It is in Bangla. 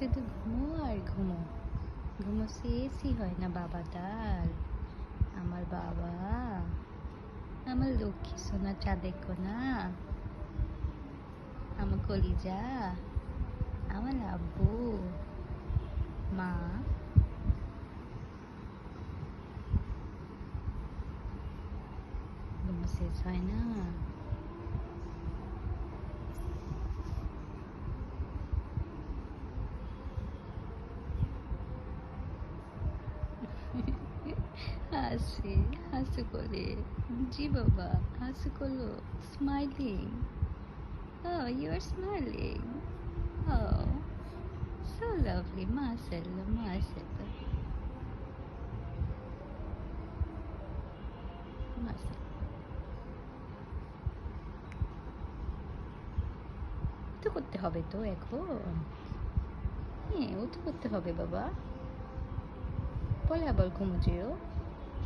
শুধু ঘুমো আর ঘুমো, ঘুমো শেষই হয় না বাবা তার। আমার বাবা, আমার লক্ষ্মী সোনা চাঁদের কোনা, আমার কলিজা, আমার আব্বু, মা। ঘুম শেষ হয় না। হাসি, হাসি করে। জি বাবা, হাসি করলো। Smiling. Oh, you are smiling. Oh, so lovely. MashaAllah, MashaAllah. MashaAllah. তো করতে হবে তো এখন। হ্যাঁ, ও তো করতে হবে বাবা। পরে আবার ঘুমো যেও।